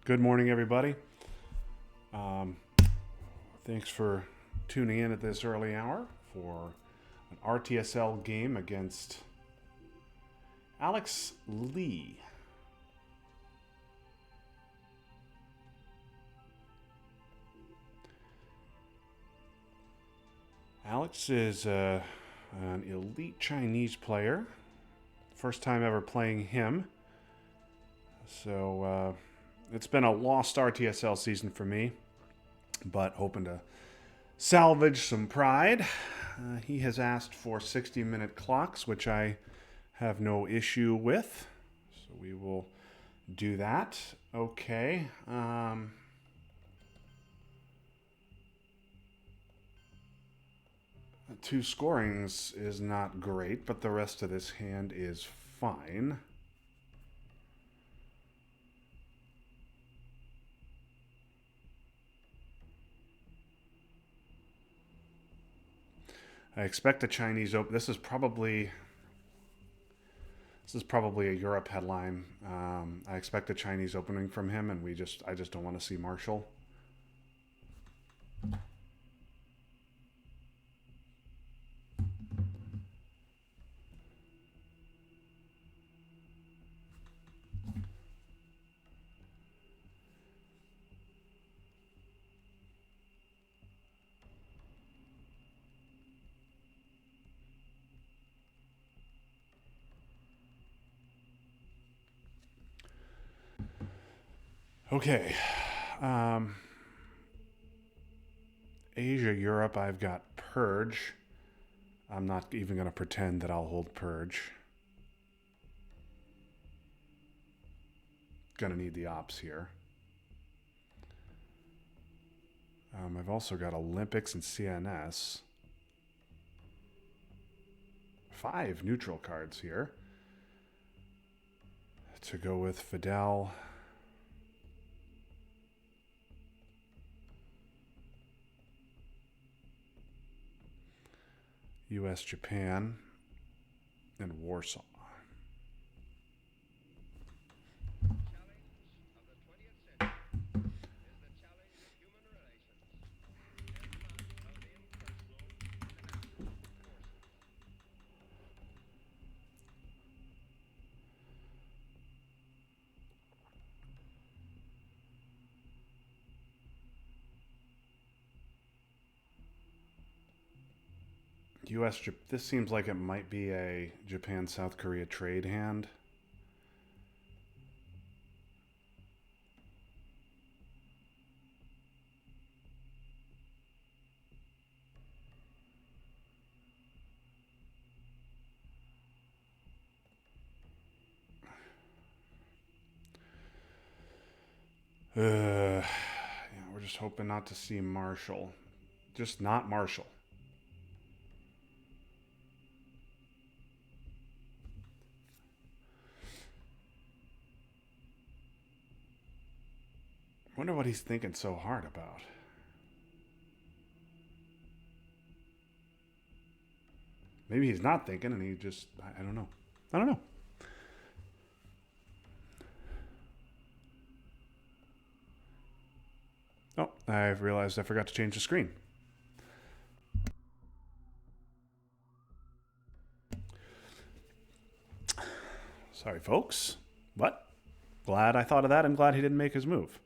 Good morning, everybody. Um, Thanks for tuning in at this early hour for an RTSL game against Alex Lee. Alex is an elite Chinese player. First time ever playing him. So it's been a lost RTSL season for me, but hoping to salvage some pride. He has asked for 60-minute clocks, which I have no issue with. So we will do that. Okay. Two scorings is not great, but the rest of this hand is fine. I expect a Chinese open. This is probably a Europe headline. I expect a Chinese opening from him, and I just don't want to see Marshall. Okay. Asia, Europe, I've got Purge. I'm not even going to pretend that I'll hold Purge. Going to need the ops here. I've also got Olympics and CNS. 5 neutral cards here. To go with Fidel. U.S., Japan, and Warsaw. U.S. This seems like it might be a Japan-South Korea trade hand. Yeah, we're just hoping not to see Marshall. Just not Marshall. Wonder what he's thinking so hard about. Maybe he's not thinking and he just, I don't know. I don't know. Oh, I've realized I forgot to change the screen. Sorry, folks. What? Glad I thought of that. I'm glad he didn't make his move.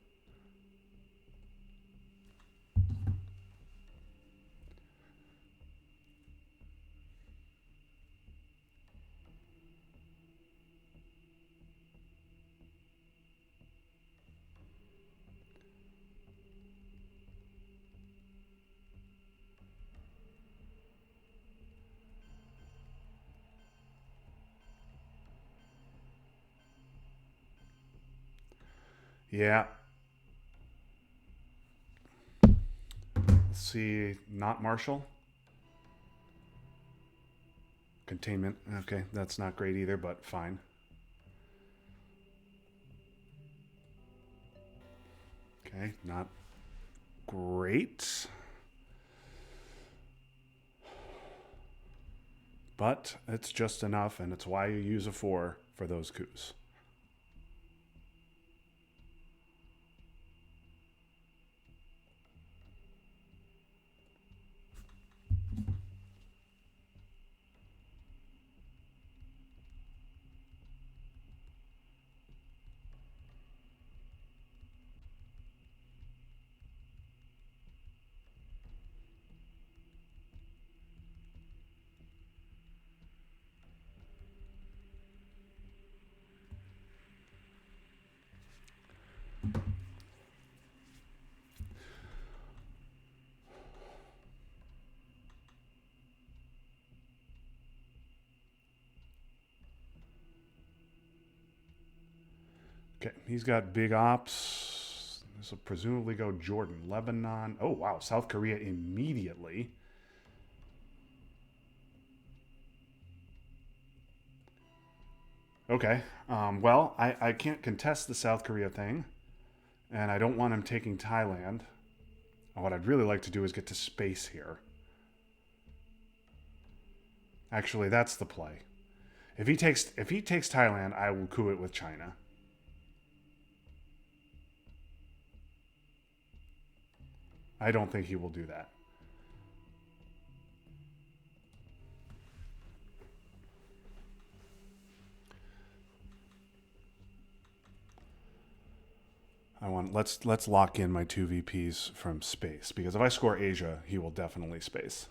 Yeah. Let's see. Not Marshall. Containment. Okay, that's not great either, but fine. Okay, not great. But it's just enough, and it's why you use a 4 for those coups. Okay, he's got big ops. This will presumably go Jordan, Lebanon. Oh, wow, South Korea immediately. Okay, well, I can't contest the South Korea thing, and I don't want him taking Thailand. What I'd really like to do is get to space here. Actually, that's the play. If he takes Thailand, I will coup it with China. I don't think he will do that. Let's lock in my two VPs from space, because if I score Asia, he will definitely space.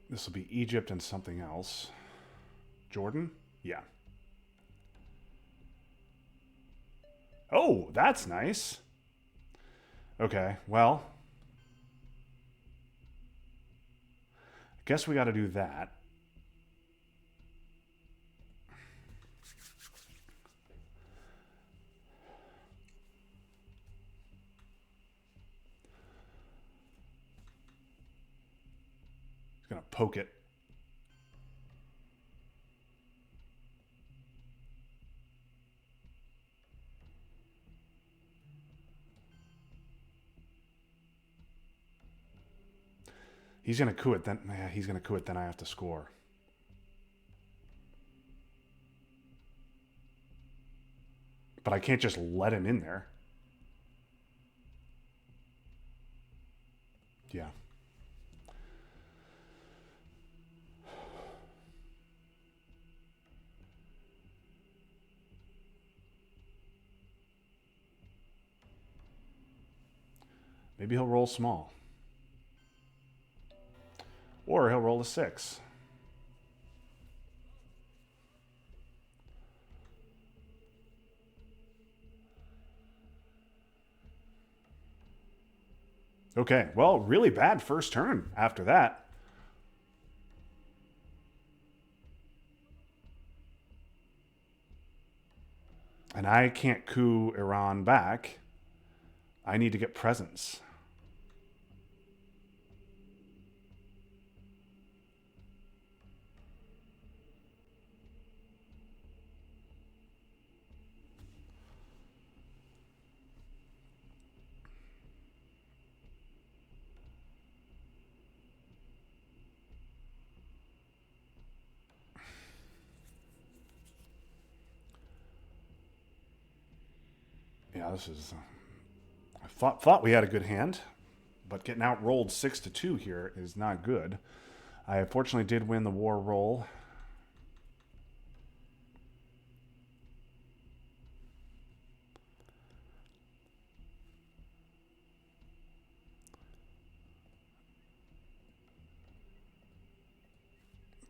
This will be Egypt and something else. Jordan? Yeah. Oh, that's nice. Okay, well, I guess we got to do that. He's going to poke it. He's going to coup it, then yeah, he's going to coup it, then I have to score. But I can't just let him in there. Yeah. Maybe he'll roll small. Or he'll roll a 6. Okay, well, really bad first turn after that. And I can't coup Iran back. I need to get presents. Yeah, this is. I thought we had a good hand, but getting out rolled 6-2 here is not good. I unfortunately did win the war roll.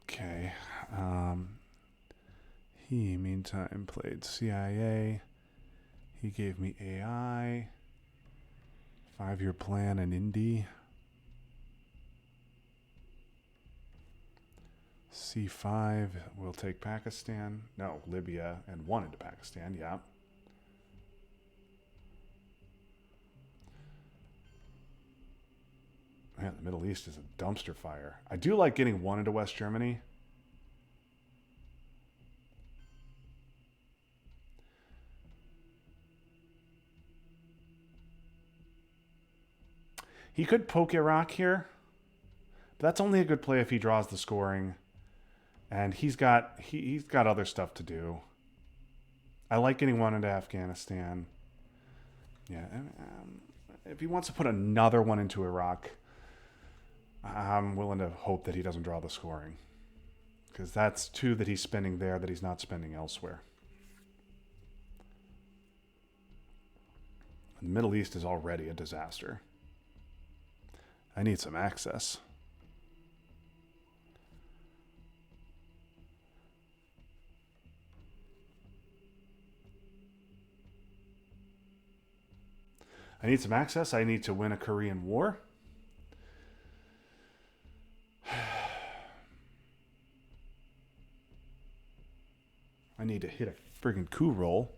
Okay. He, meantime, played CIA. He gave me AI. 5-year plan in Indy. C5 will take Pakistan. No, Libya, and one into Pakistan, yeah. Man, the Middle East is a dumpster fire. I do like getting one into West Germany. He could poke Iraq here, but that's only a good play if he draws the scoring. And he's got other stuff to do. I like getting one into Afghanistan. Yeah, if he wants to put another one into Iraq, I'm willing to hope that he doesn't draw the scoring, because that's 2 that he's spending there that he's not spending elsewhere. The Middle East is already a disaster. I need some access. I need some access. I need to win a Korean War. I need to hit a friggin' coup roll.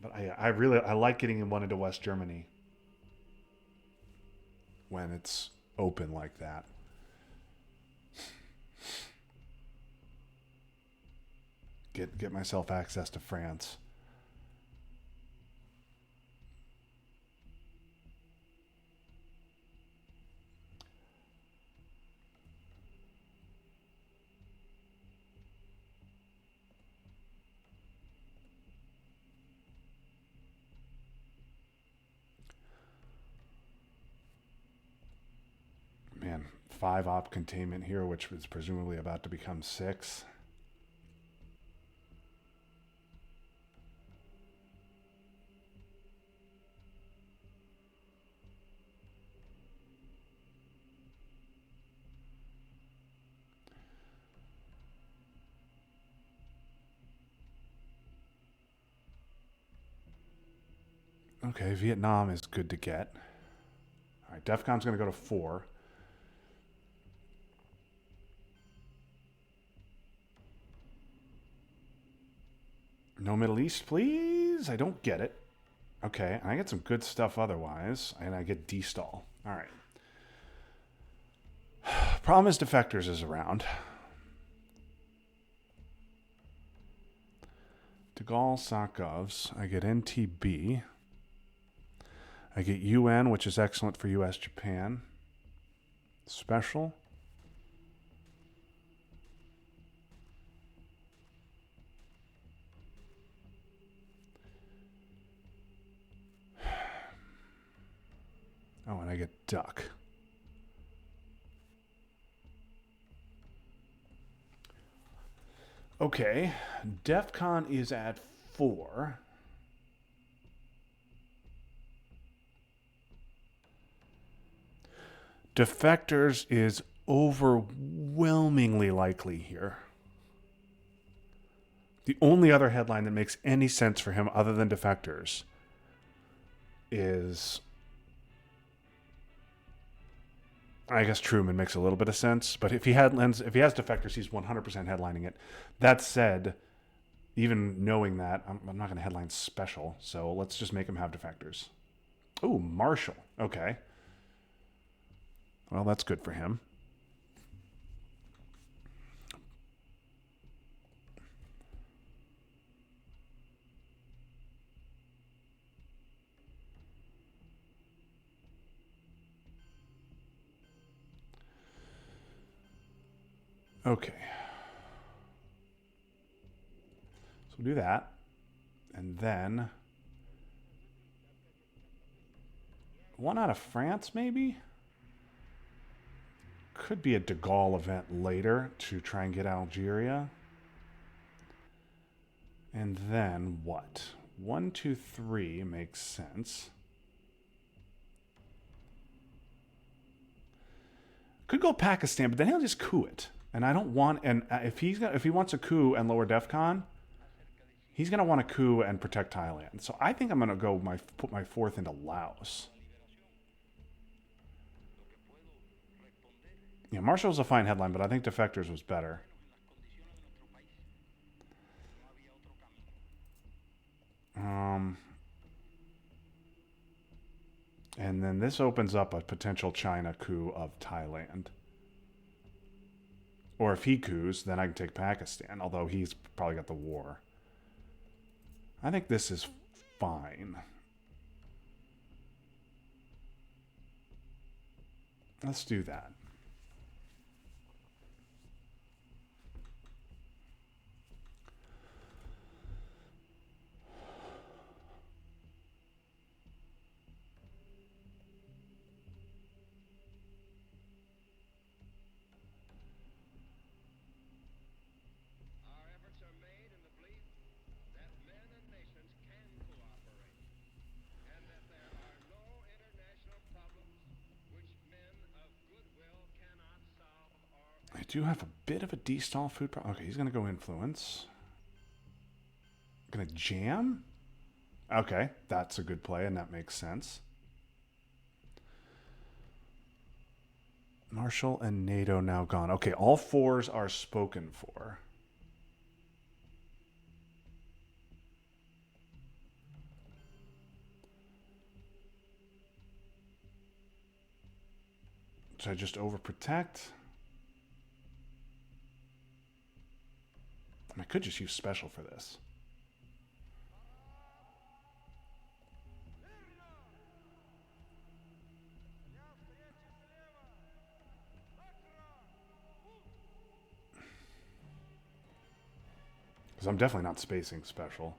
But I like getting one into West Germany when it's open like that. Get myself access to France. Man, 5 op containment here, which is presumably about to become 6. Okay, Vietnam is good to get. All right, DEFCON's going to go to 4. No Middle East, please. I don't get it. Okay, I get some good stuff otherwise, and I get destall. All right. Problem is Defectors is around. De Gaulle, Sakovs. I get NTB. I get UN, which is excellent for US, Japan. Special. Oh, and I get Duck. Okay, DEFCON is at 4. Defectors is overwhelmingly likely here. The only other headline that makes any sense for him other than Defectors is, I guess Truman makes a little bit of sense, but if he has Defectors, he's 100% headlining it. That said, even knowing that, I'm not going to headline Special, so let's just make him have Defectors. Oh, Marshall. Okay. Well, that's good for him. Okay. So we'll do that. And then one out of France, maybe? Could be a de Gaulle event later to try and get Algeria. And then what? 1, 2, 3 makes sense. Could go Pakistan, but then he'll just coup it. And I don't want. And if he wants a coup and lower DEFCON, he's gonna want a coup and protect Thailand. So I think I'm gonna go put my 4th into Laos. Yeah, Marshall's a fine headline, but I think Defectors was better. And then this opens up a potential China coup of Thailand. Or if he coups, then I can take Pakistan, although he's probably got the war. I think this is fine. Let's do that. do have a bit of a D-stall food problem. Okay, he's going to go influence. Going to jam? Okay, that's a good play, and that makes sense. Marshall and NATO now gone. Okay, all fours are spoken for. Should I just overprotect? I could just use special for this. Because I'm definitely not spacing special.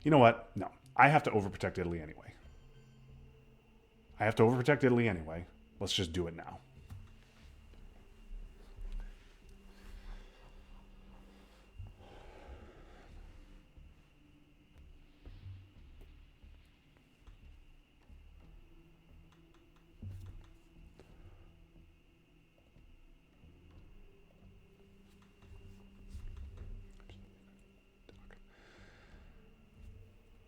You know what? No. I have to overprotect Italy anyway. Let's just do it now.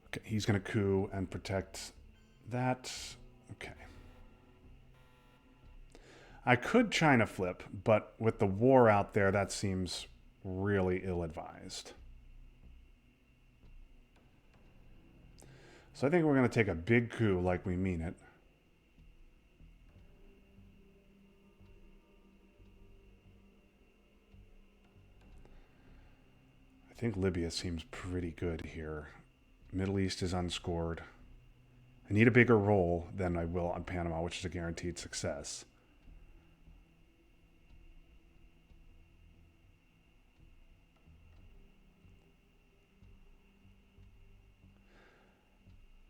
Okay, he's going to coup and protect that. Okay. I could China flip, but with the war out there, that seems really ill-advised. So I think we're going to take a big coup like we mean it. I think Libya seems pretty good here. Middle East is unscored. I need a bigger roll than I will on Panama, which is a guaranteed success.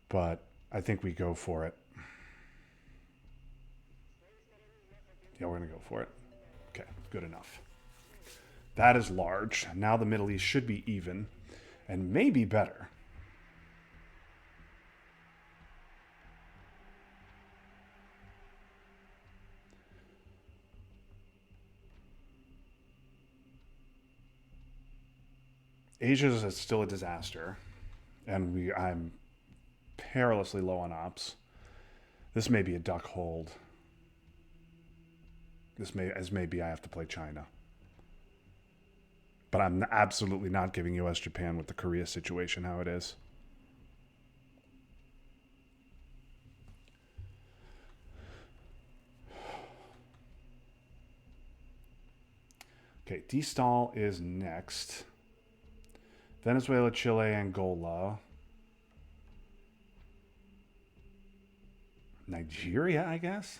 But I think we go for it. Yeah, we're going to go for it. Okay, good enough. That is large. Now the Middle East should be even and maybe better. Asia is still a disaster, and I'm perilously low on ops. This may be a duck hold. This may be I have to play China. But I'm absolutely not giving US Japan with the Korea situation how it is. Okay, D-stall is next. Venezuela, Chile, Angola. Nigeria, I guess?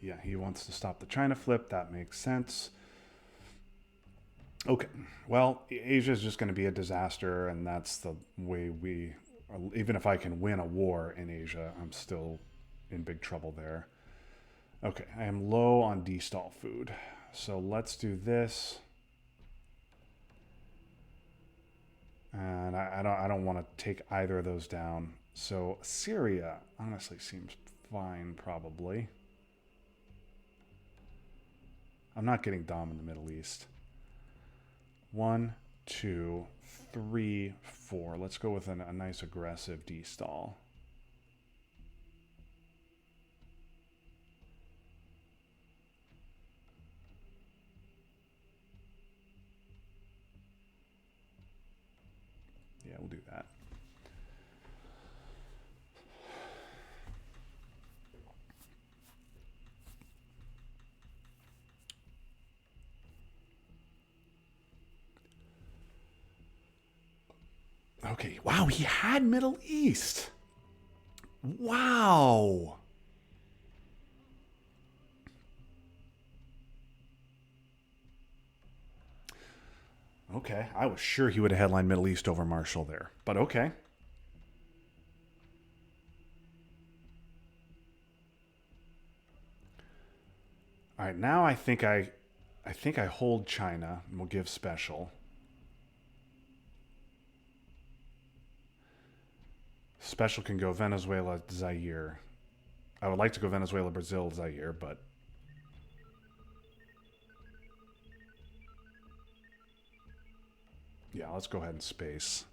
Yeah, he wants to stop the China flip. That makes sense. Okay, well, Asia is just going to be a disaster, and that's the way we... Even if I can win a war in Asia, I'm still in big trouble there. Okay, I am low on D-stall food. So let's do this. And I don't want to take either of those down. So Syria honestly seems fine, probably. I'm not getting Dom in the Middle East. 1, 2, 3, 4. Let's go with a nice aggressive D-stall. Yeah, we'll do that. Okay, wow, he had Middle East. Wow. Okay, I was sure he would have headlined Middle East over Marshall there, but okay. right, now I think I hold China and we'll give special. Special can go Venezuela, Zaire. I would like to go Venezuela, Brazil, Zaire, but yeah, let's go ahead and space.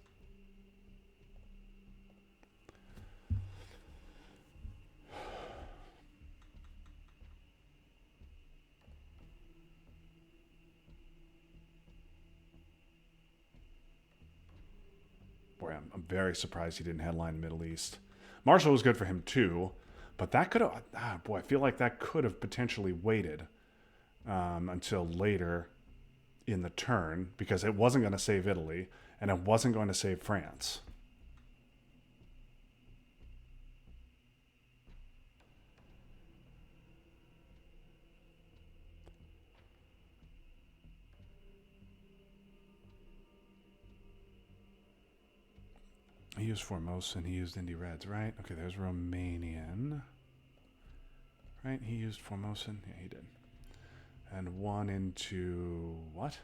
Boy, I'm very surprised he didn't headline the Middle East. Marshall was good for him too, but that could have. Boy, I feel like that could have potentially waited until later in the turn because it wasn't going to save Italy and it wasn't going to save France. He used Formosan. He used Indy Reds, right? Okay, there's Romanian. Right? He used Formosan. Yeah, he did. And one into what?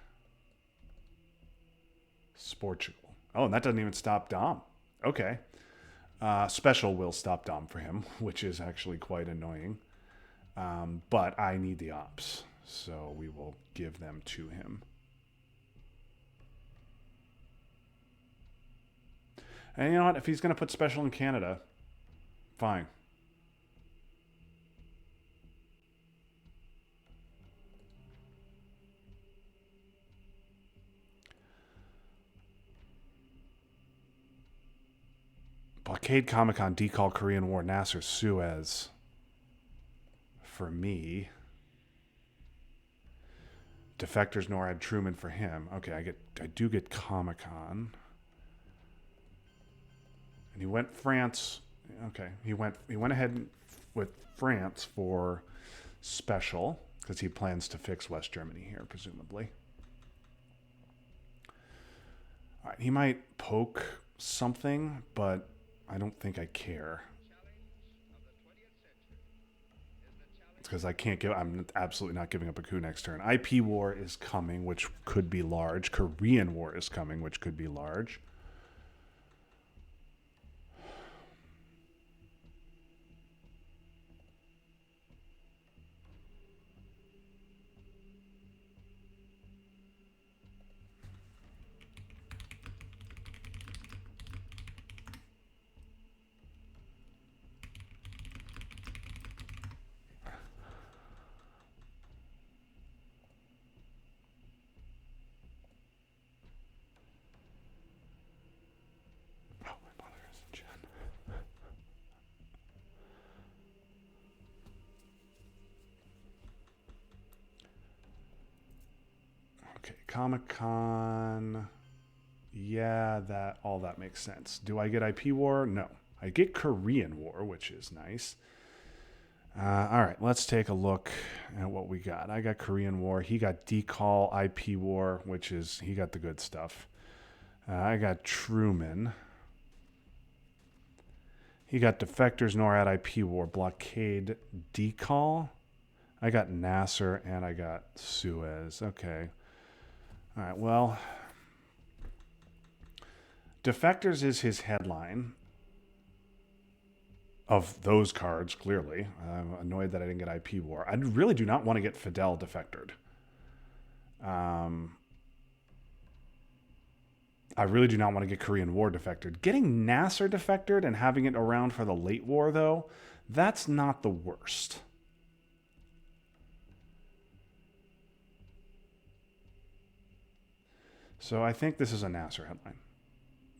Portugal. Oh, and that doesn't even stop Dom. Okay. Special will stop Dom for him, which is actually quite annoying. But I need the ops, so we will give them to him. And you know what? If he's going to put special in Canada, fine. Blockade Comic Con, Decall Korean War, Nasser, Suez. For me. Defectors, NORAD, Truman for him. Okay, I do get Comic Con. And he went France. Okay, he went ahead with France for special because he plans to fix West Germany here, presumably. All right, he might poke something, but I don't think I care. Because I'm absolutely not giving up a coup next turn. IP war is coming, which could be large. Korean war is coming, which could be large. Okay, Comic-Con. Yeah, all that makes sense. Do I get IP War? No. I get Korean War, which is nice. All right, let's take a look at what we got. I got Korean War. He got Decall IP War, which is, he got the good stuff. I got Truman. He got Defectors, NORAD, IP War, Blockade, Decall. I got Nasser, and I got Suez. Okay. All right, well, Defectors is his headline of those cards, clearly. I'm annoyed that I didn't get IP War. I really do not want to get Fidel defectored. I really do not want to get Korean War defected. Getting Nasser defected and having it around for the late war, though, that's not the worst. So I think this is a Nasser headline.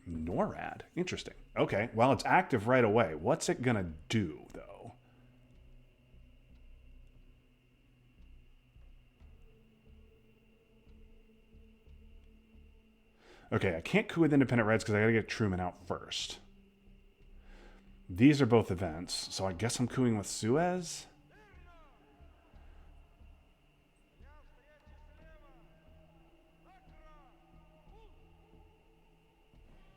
NORAD. Interesting. Okay, well, it's active right away. What's it going to do, though? Okay, I can't coup with Independent Reds because I got to get Truman out first. These are both events, so I guess I'm cooing with Suez?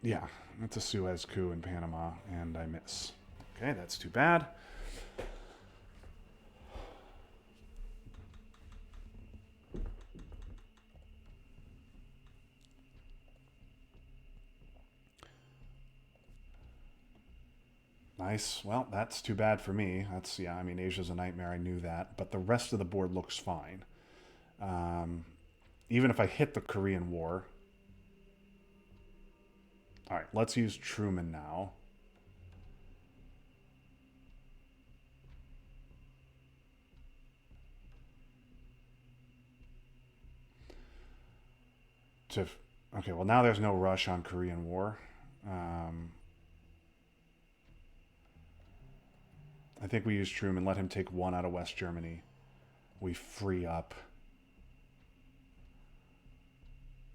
Yeah, that's a Suez coup in Panama, and I miss. Okay, that's too bad. Well, that's too bad for me. Yeah, I mean, Asia's a nightmare. I knew that. But the rest of the board looks fine. Um, Even if I hit the Korean War. All right, let's use Truman now. Okay, well, now there's no rush on Korean War. Um, I think we use Truman, let him take one out of West Germany. We free up.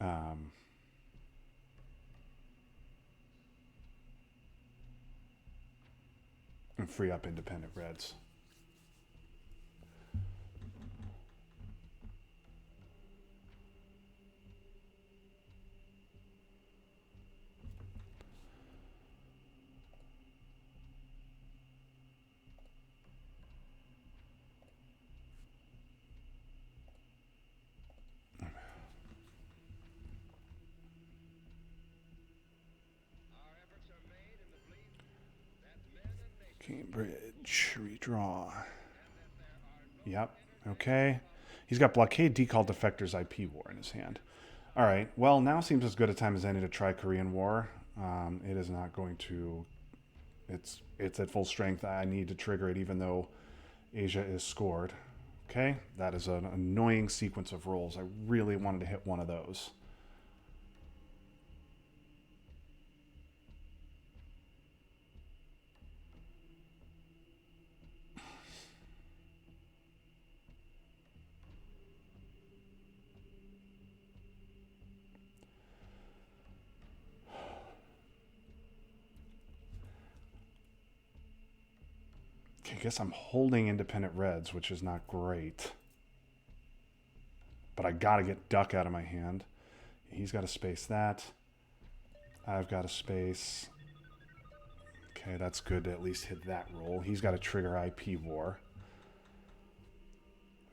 Um, and free up independent Reds. Cambridge, redraw. Yep, okay. He's got blockade, decall, defectors, IP war in his hand. All right, well, now seems as good a time as any to try Korean War. It is not going to... It's at full strength. I need to trigger it even though Asia is scored. Okay, that is an annoying sequence of rolls. I really wanted to hit one of those. Okay, I guess I'm holding independent Reds, which is not great. But I gotta get Duck out of my hand. He's got to space that. I've got to space. Okay, that's good to at least hit that roll. He's got to trigger IP war.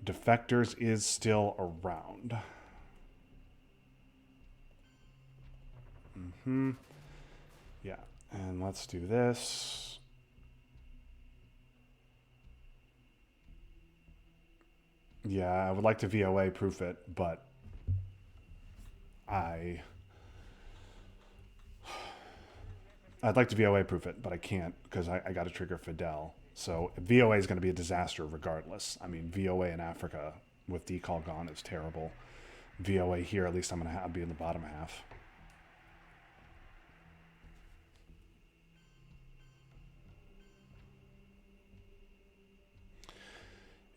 Defectors is still around. Yeah, and let's do this. Yeah, I would like to VOA proof it, but I'd like to VOA proof it, but I can't because I got to trigger Fidel. So VOA is going to be a disaster regardless. I mean, VOA in Africa with decall gone is terrible. VOA here, at least I'm going to be in the bottom half.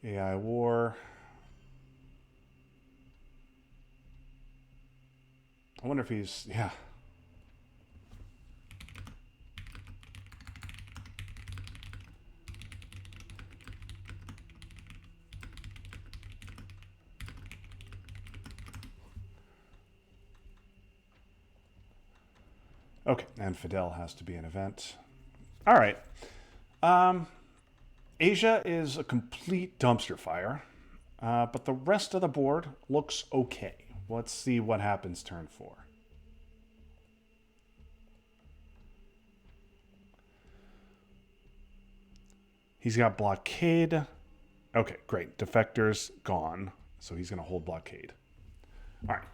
AI war. I wonder if he's... Yeah. Okay, and Fidel has to be an event. All right. Asia is a complete dumpster fire, but the rest of the board looks okay. Let's see what happens turn 4. He's got blockade. Okay, great. Defectors gone, so he's going to hold blockade. All right.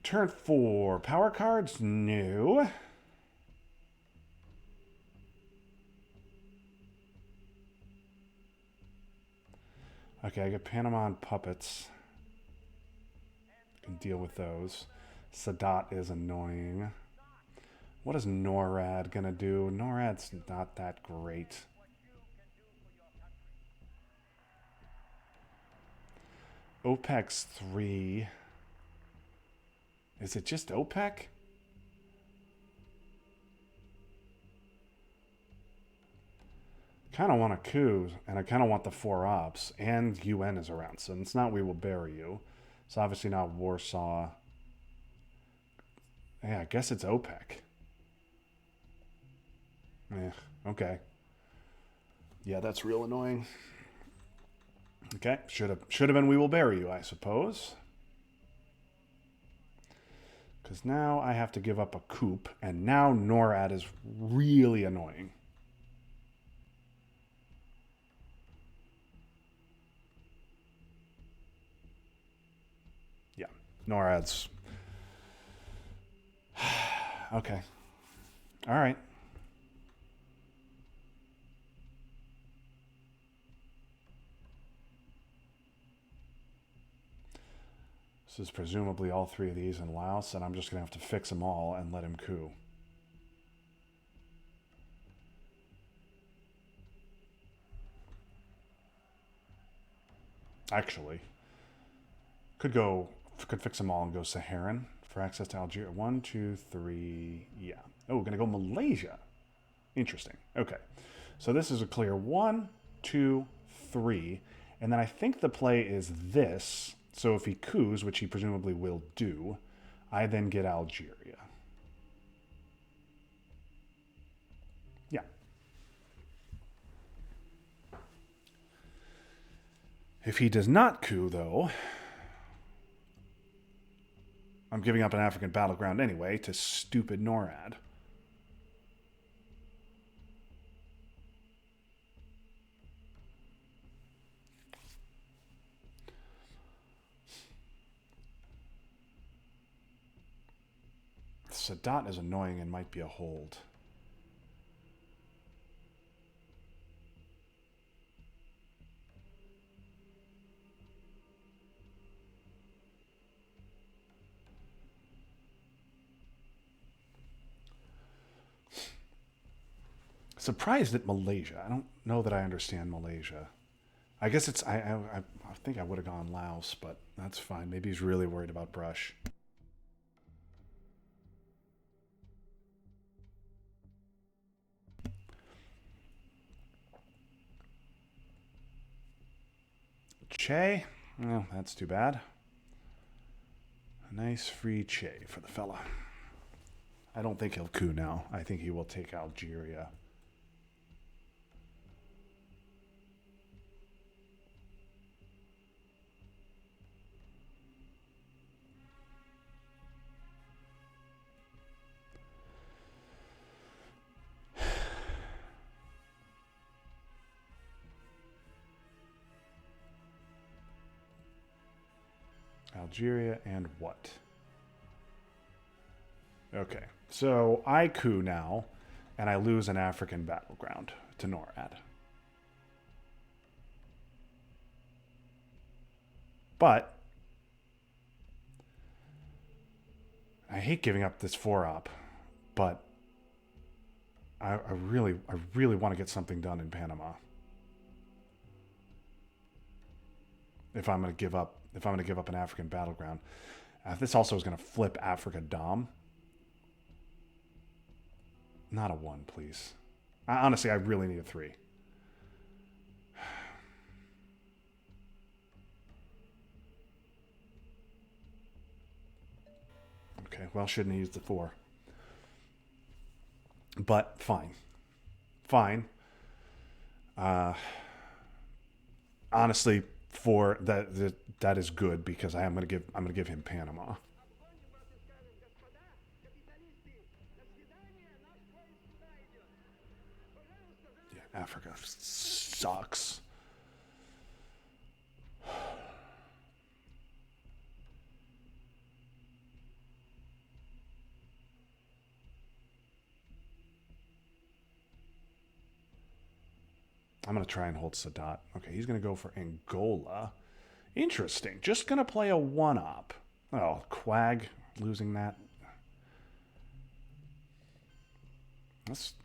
Turn 4. Power cards? No. Okay, I get Panama and puppets. I can deal with those. Sadat is annoying. What is NORAD gonna do? NORAD's not that great. OPEC's 3. Is it just OPEC? Kind of want a coup, and I kind of want the 4 ops, and UN is around, so it's not we will bury you. It's obviously not Warsaw. Yeah, I guess it's OPEC. Yeah, okay. Yeah, that's real annoying. Okay, should have been we will bury you, I suppose. Because now I have to give up a coup, and now NORAD is really annoying. NORAD's... Okay. All right. This is presumably all three of these in Laos, and I'm just going to have to fix them all and let him coup. Actually, could fix them all and go Saharan for access to Algeria. 1, 2, 3, yeah. Oh, we're gonna go Malaysia. Interesting. Okay, so this is a clear 1, 2, 3, and then I think the play is this. So if he coups, which he presumably will do, I then get Algeria. Yeah. If he does not coup, though, I'm giving up an African battleground anyway to stupid NORAD. Sadat is annoying and might be a hold. Surprised at Malaysia. I don't know that I understand Malaysia. I guess it's... I think I would have gone Laos, but that's fine. Maybe he's really worried about brush. Che? Well, that's too bad. A nice free Che for the fella. I don't think he'll coup now. I think he will take Algeria. Algeria and what? Okay, so I coup now, and I lose an African battleground to NORAD. But I hate giving up this 4-op, but I really want to get something done in Panama. If I'm going to give up an African battleground, this also is going to flip Africa Dom. Not a 1, please. Honestly, I really need a 3. Okay, well, shouldn't have used the 4. But fine. Fine. Honestly, for that is good because I'm gonna give him Panama. Yeah, Africa sucks. I'm going to try and hold Sadat. Okay, he's going to go for Angola. Interesting. Just going to play a 1-op. Oh, Quag losing that.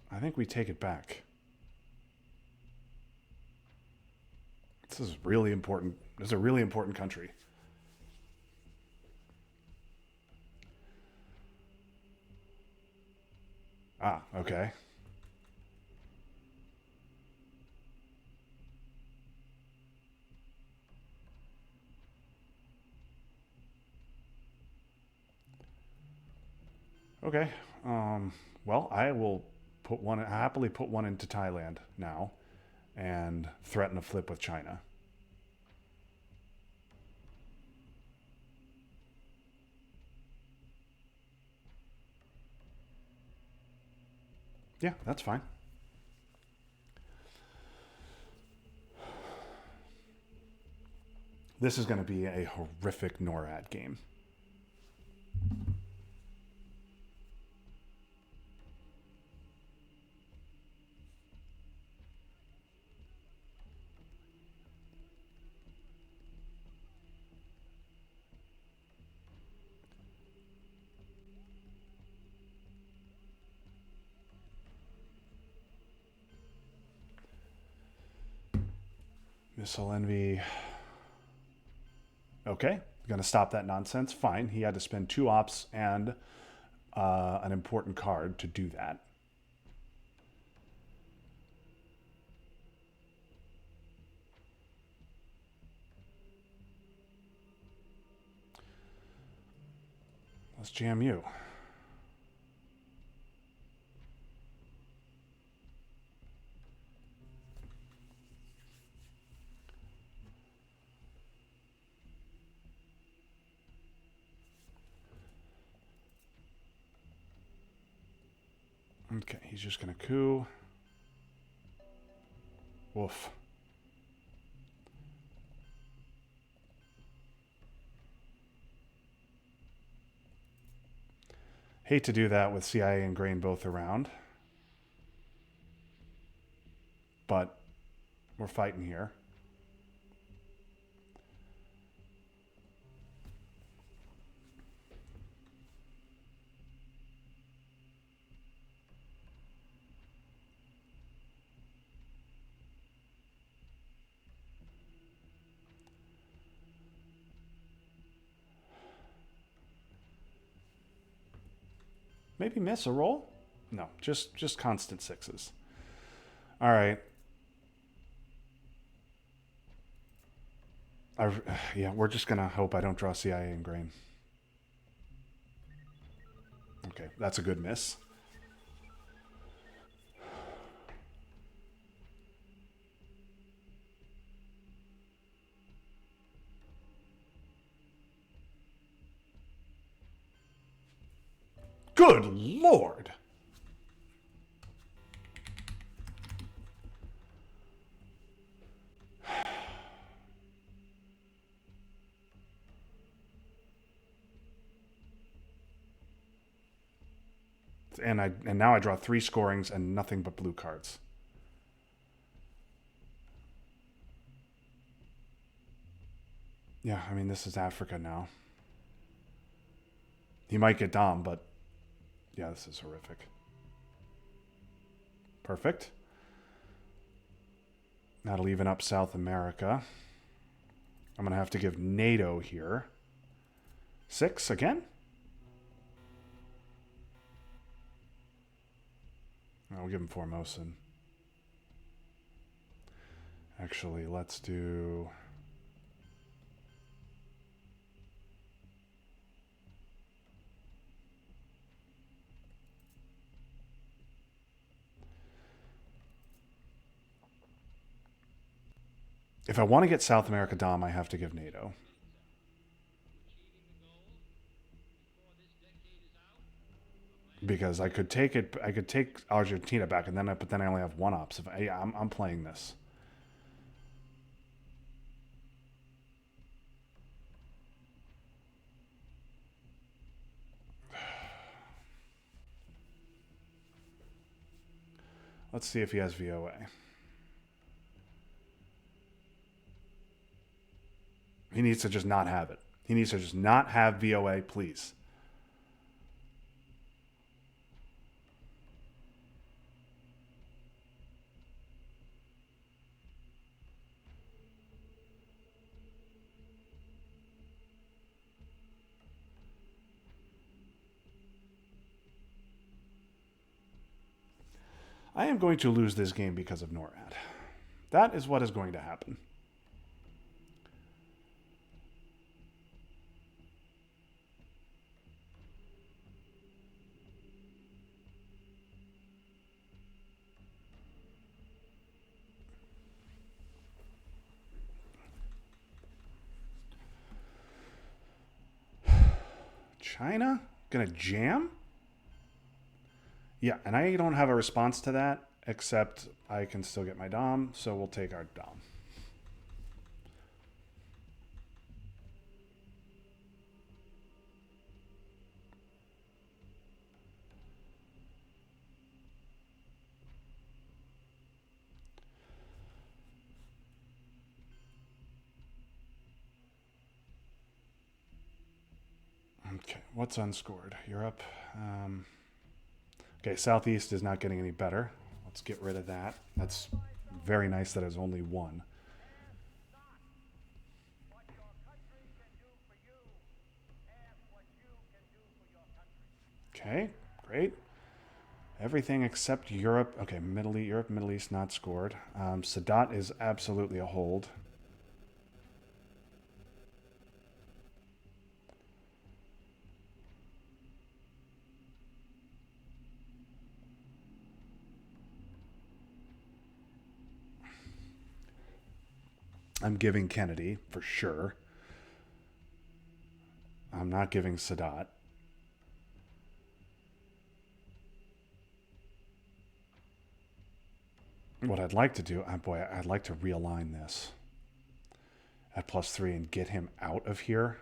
I think we take it back. This is really important. This is a really important country. Ah, okay. Okay. Well, I will happily put one into Thailand now and threaten a flip with China. Yeah, that's fine. This is going to be a horrific NORAD game. Missile envy. Okay, gonna stop that nonsense. Fine. He had to spend 2 ops and an important card to do that. Let's jam you. Okay, he's just gonna coup. Woof. Hate to do that with CIA and Grain both around. But we're fighting here. Maybe miss a roll? No, just constant 6s. All right. Yeah, we're just gonna hope I don't draw CIA and Grain. Okay, that's a good miss. Good Lord! And now I draw 3 scorings and nothing but blue cards. Yeah, I mean, this is Africa now. He might get Dom, but yeah, this is horrific. Perfect. That'll even up South America. I'm going to have to give NATO here. 6 again? I'll give him Formosan. Actually, let's do... If I want to get South America Dom, I have to give NATO. Because I could take Argentina back, and but then I only have 1 ops. I'm playing this. Let's see if he has VOA. He needs to just not have it. He needs to just not have VOA, please. I am going to lose this game because of NORAD. That is what is going to happen. China? Gonna jam? Yeah, and I don't have a response to that, except I can still get my Dom, so we'll take our Dom. Okay, what's unscored? Europe. Okay, Southeast is not getting any better. Let's get rid of that. That's very nice that it's only 1. Okay, great. Everything except Europe. Okay, Europe, Middle East not scored. Sadat is absolutely a hold. I'm giving Kennedy for sure. I'm not giving Sadat. What I'd like to do, boy, I'd like to realign this at +3 and get him out of here.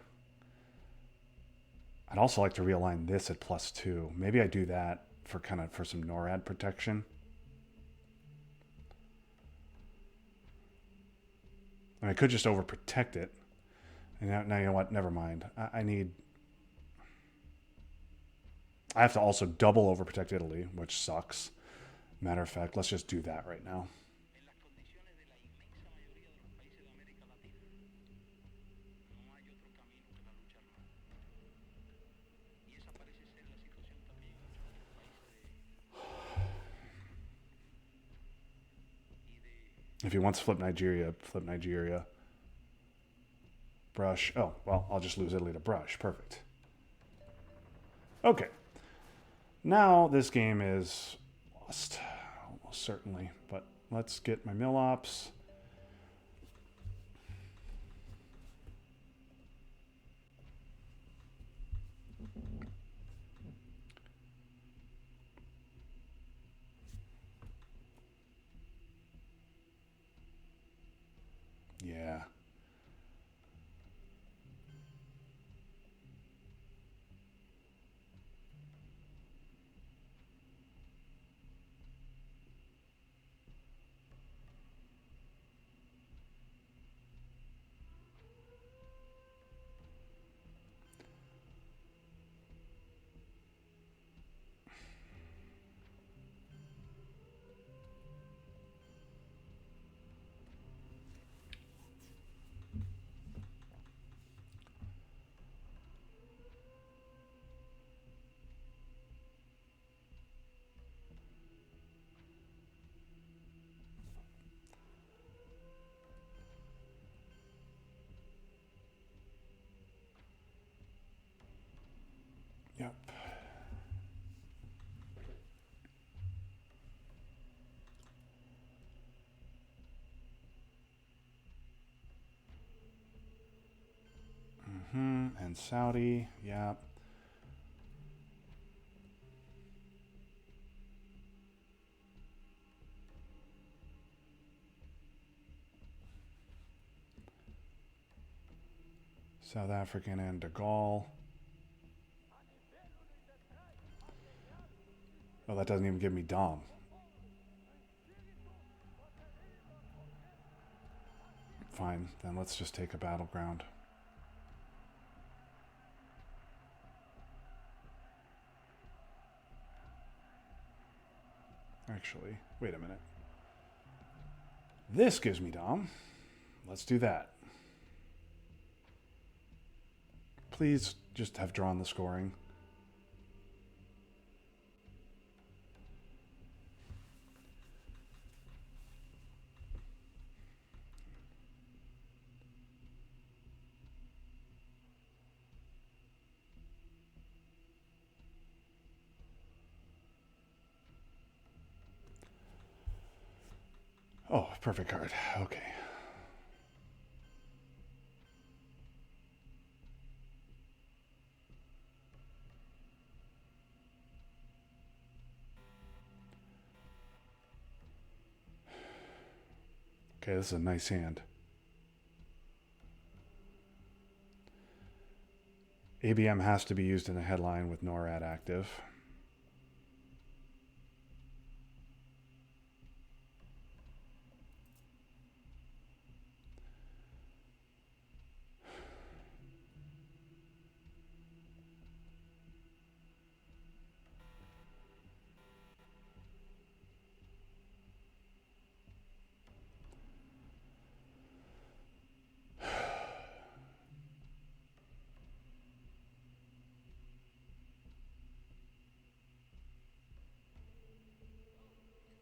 I'd also like to realign this at +2. Maybe I do that for for some NORAD protection. I could just overprotect it. And now you know what? Never mind. I have to also double overprotect Italy, which sucks. Matter of fact, let's just do that right now. If he wants to flip Nigeria, flip Nigeria. Brush. Oh, well, I'll just lose Italy to Brush. Perfect. Okay. Now this game is lost. Almost certainly. But let's get my mill ops. Yeah. Yep. And Saudi. Yep. South African and De Gaulle. Oh, that doesn't even give me Dom. Fine, then let's just take a battleground. Actually, wait a minute. This gives me Dom. Let's do that. Please just have drawn the scoring. Oh, perfect card. Okay. Okay, this is a nice hand. ABM has to be used in the headline with NORAD active.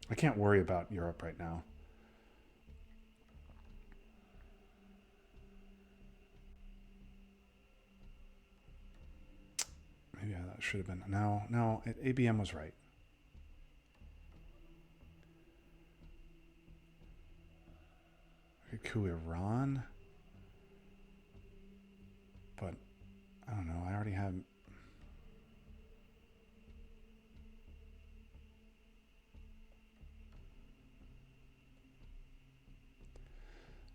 I can't worry about Europe right now. Maybe that should have been. No, ABM was right. We could coup Iran, but I don't know. I already have.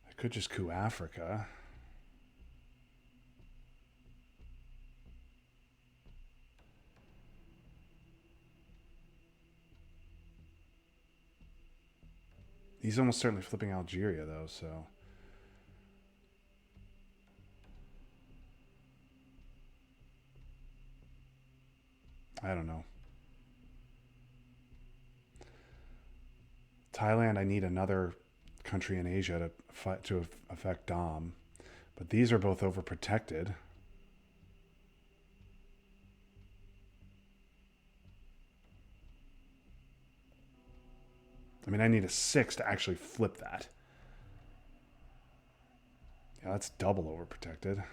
I could just coup Africa. He's almost certainly flipping Algeria, though, so. I don't know. Thailand, I need another country in Asia to affect Dom. But these are both overprotected. I mean, I need a 6 to actually flip that. Yeah, that's double overprotected.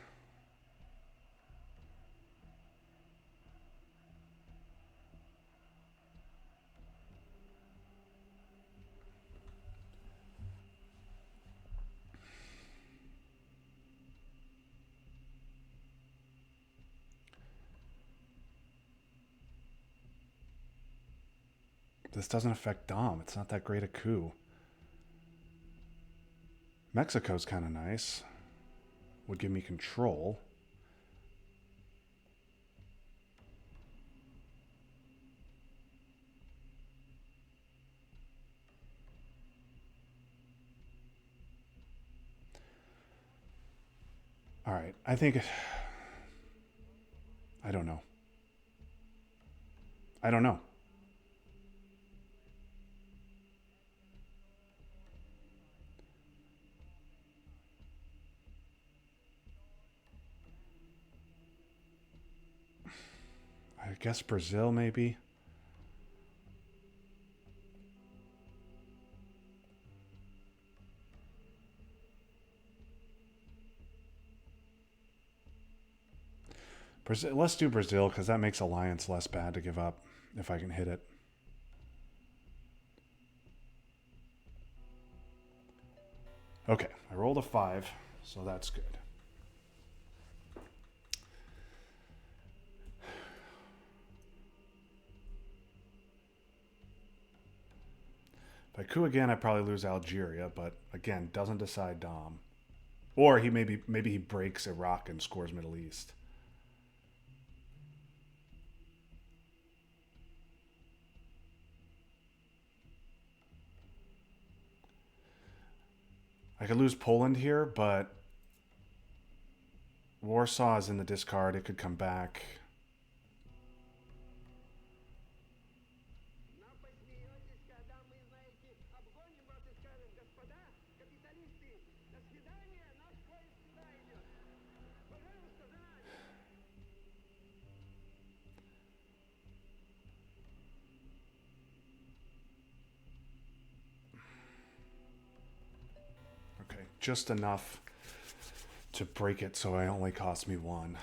This doesn't affect Dom. It's not that great a coup. Mexico's kind of nice. Would give me control. All right. I think. I don't know. I don't know. I guess Brazil, maybe. Brazil, let's do Brazil because that makes Alliance less bad to give up if I can hit it. Okay, I rolled a 5, so that's good. If I coup again, I probably lose Algeria, but again, doesn't decide Dom. Or he maybe he breaks Iraq and scores Middle East. I could lose Poland here, but Warsaw is in the discard. It could come back. Okay, just enough to break it so it only costs me 1.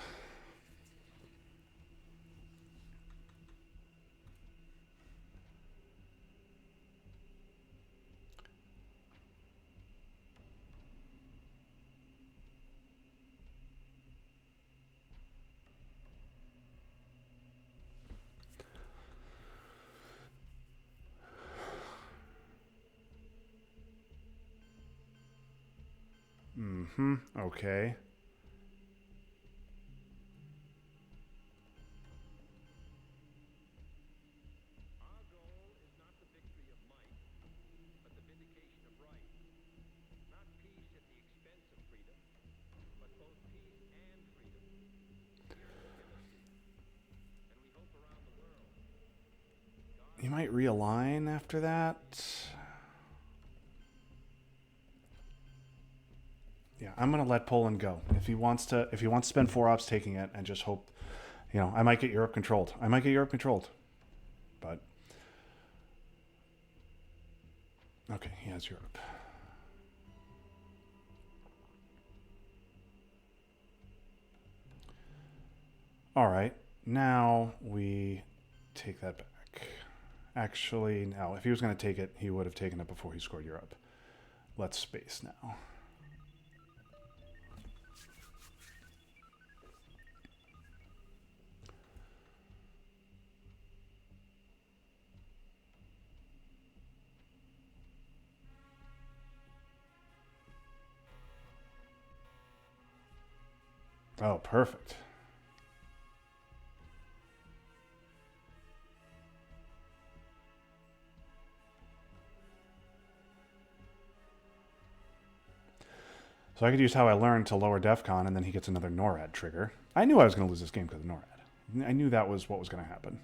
Okay. You might realign after that. Yeah, I'm gonna let Poland go. If he wants to spend 4 ops taking it and just hope, I might get Europe controlled. But Okay, he has Europe. All right, now we take that back. Actually, no, if he was going to take it, he would have taken it before he scored Europe. Let's space now. Oh, perfect. So I could use how I learned to lower DEFCON, and then he gets another NORAD trigger. I knew I was going to lose this game because of NORAD. I knew that was what was going to happen.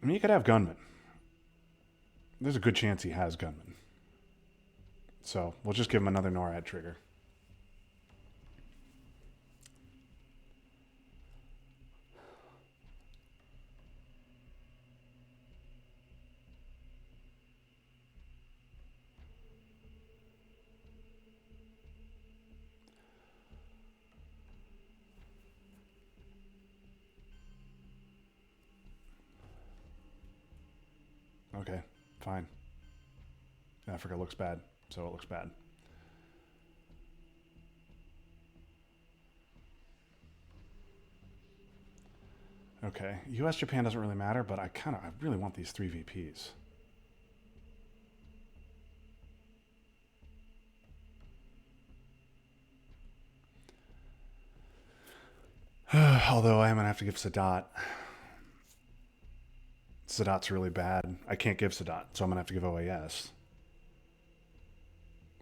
I mean, he could have gunmen. There's a good chance he has gunmen. So we'll just give him another NORAD trigger. Okay, fine. Africa looks bad, so it looks bad. Okay, U.S. Japan doesn't really matter, but I really want these 3 VPs. Although I am gonna have to give Sadat. Sadat's really bad. I can't give Sadat, so I'm gonna have to give OAS.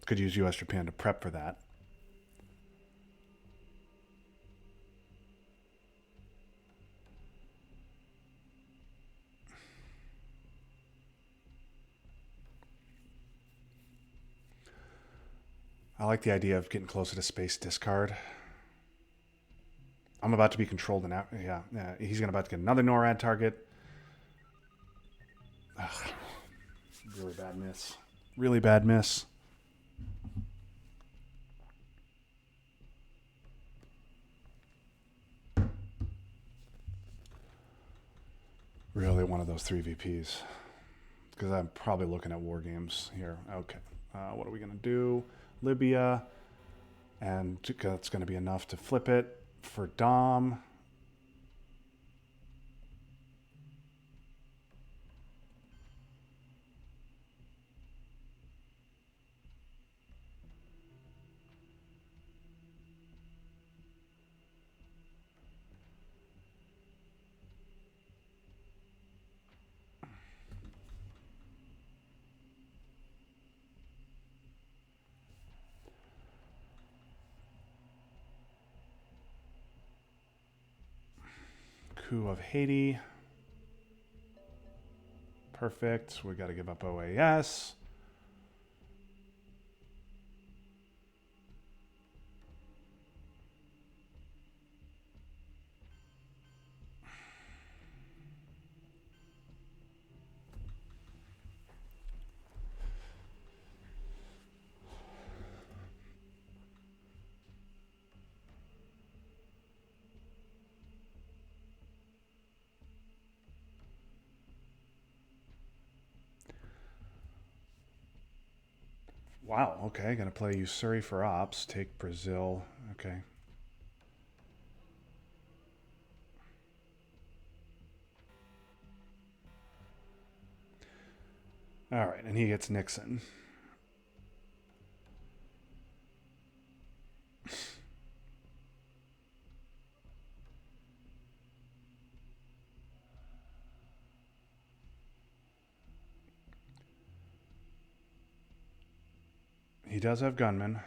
Could use U.S. Japan to prep for that. I like the idea of getting closer to space discard. I'm about to be controlled now. Yeah, he's about to get another NORAD target. Ugh, really bad miss. Really bad miss. Really one of those 3 VPs. Because I'm probably looking at war games here. Okay. What are we going to do? Libya. And that's going to be enough to flip it for Dom. Coup of Haiti. Perfect. We got to give up OAS. Wow, okay. Gonna play Usuri for ops. Take Brazil. Okay. All right, and he gets Nixon. He does have gunmen.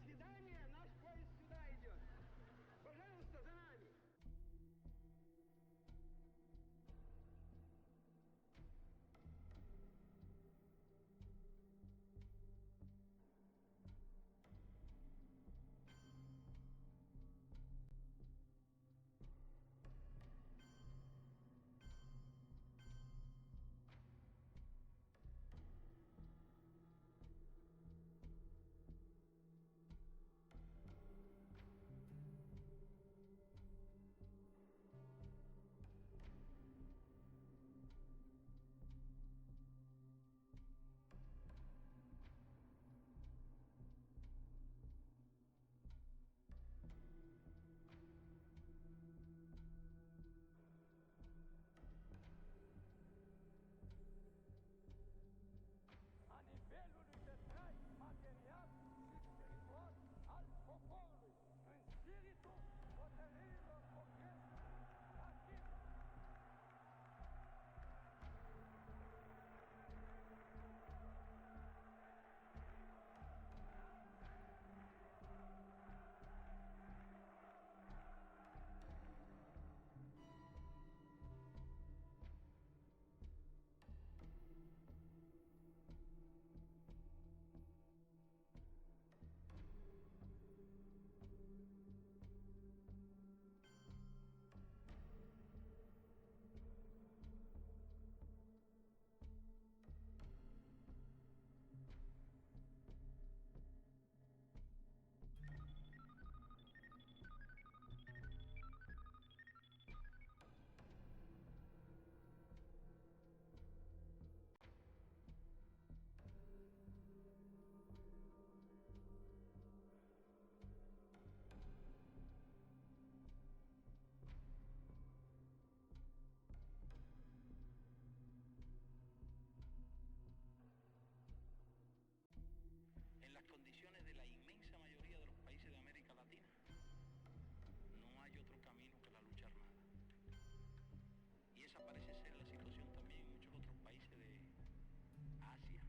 свидания, наш поезд сюда идет. Пожалуйста, за нами. A nível de trás material e espiritual, al popolo, no espírito, poderio, comienzo, aqui. En las condiciones de la inmensa mayoría de los países de América Latina, no hay otro camino que la lucha armada. Y esa parece ser la situación también en muchos otros países de Asia y de África.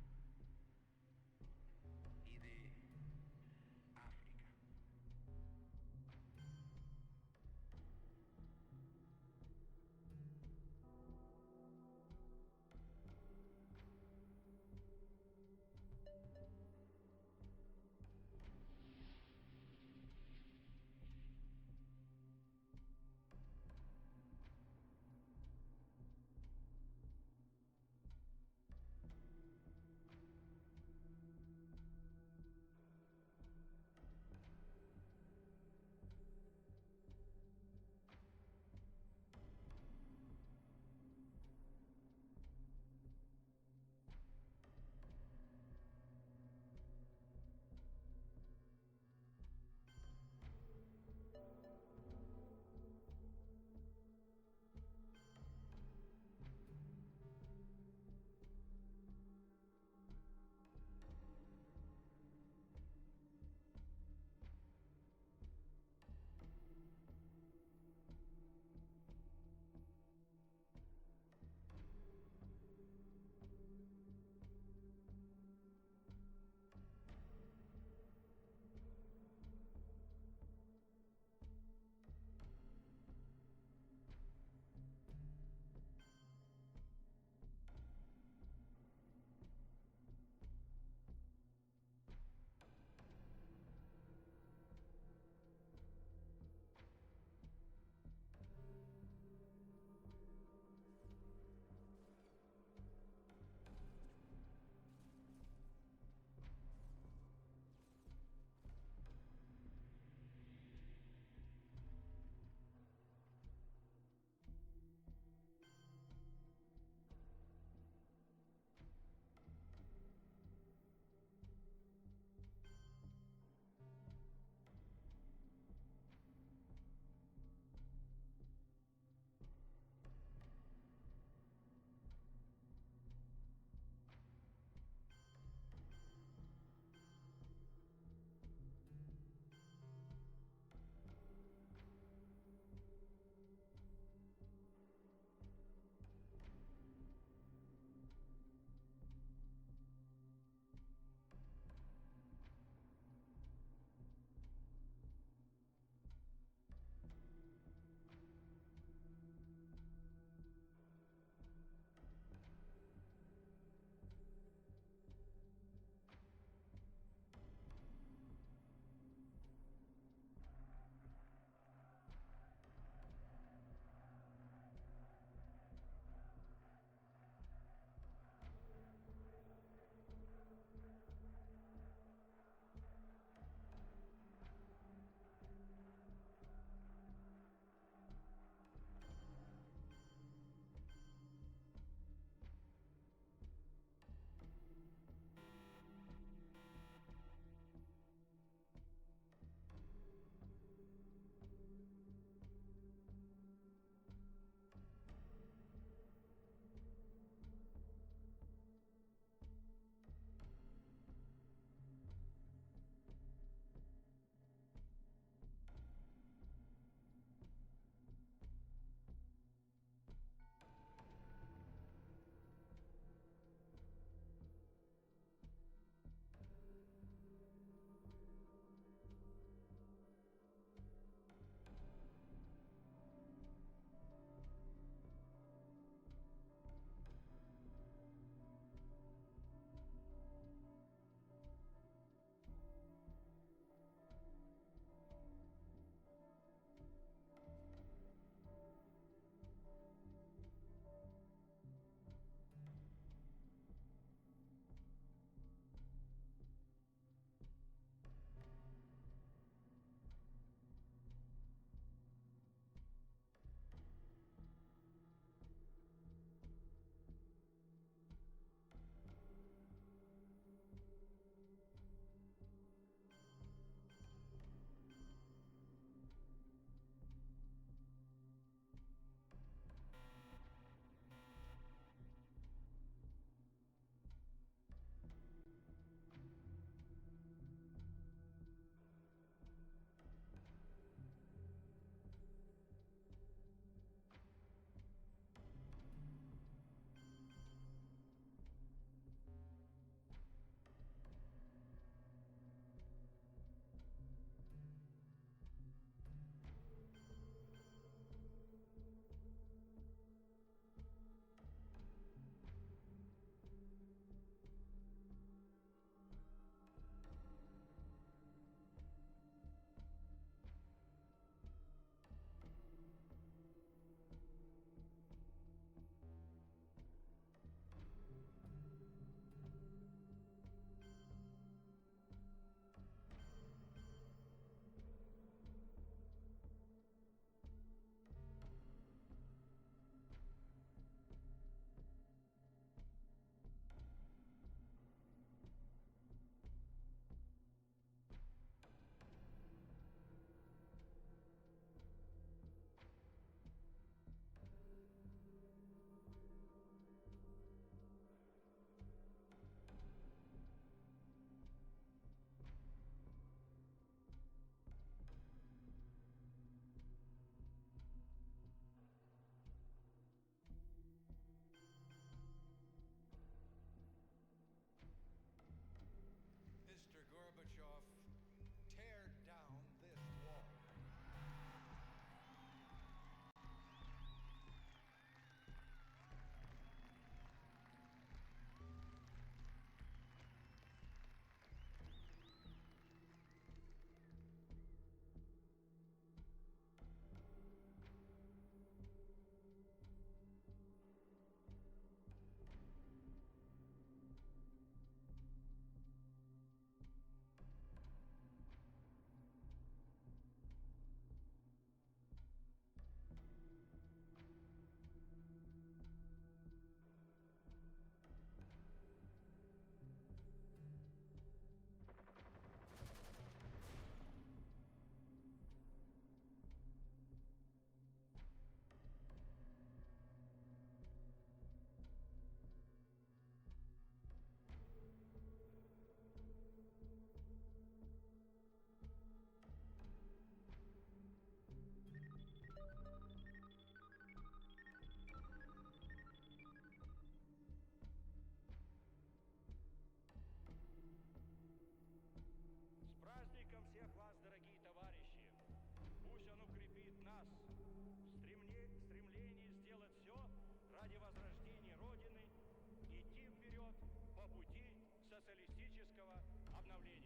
социалистического обновления.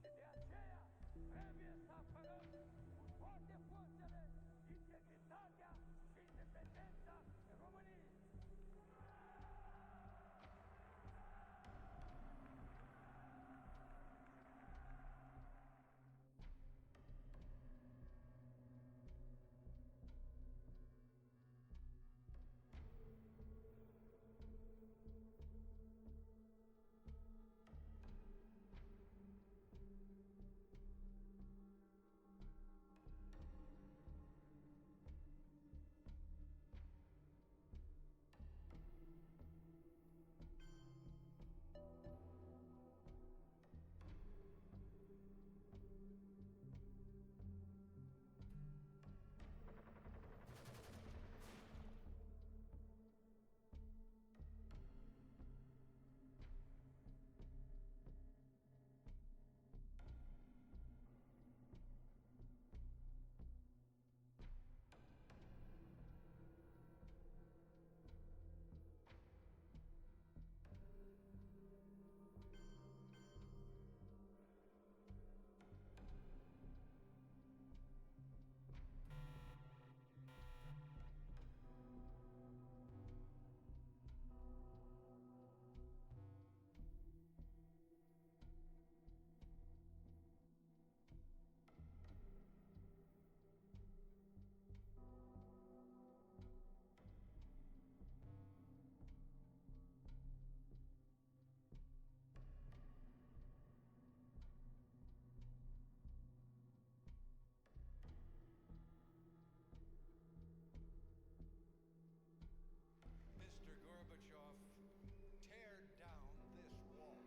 De aceea trebuie să apărăm cu toate forțele integritatea și independența României. Mr. Gorbachev, tear down this wall.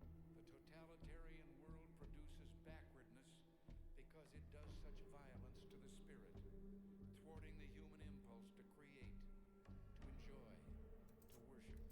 The totalitarian world produces backwardness because it does such violence to the spirit, thwarting the human impulse to create, to enjoy, to worship.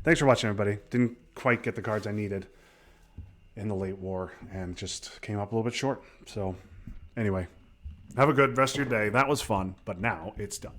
thanks for watching, everybody. Didn't quite get the cards I needed in the late war and just came up a little bit short. So anyway, have a good rest of your day. That was fun, but now it's done.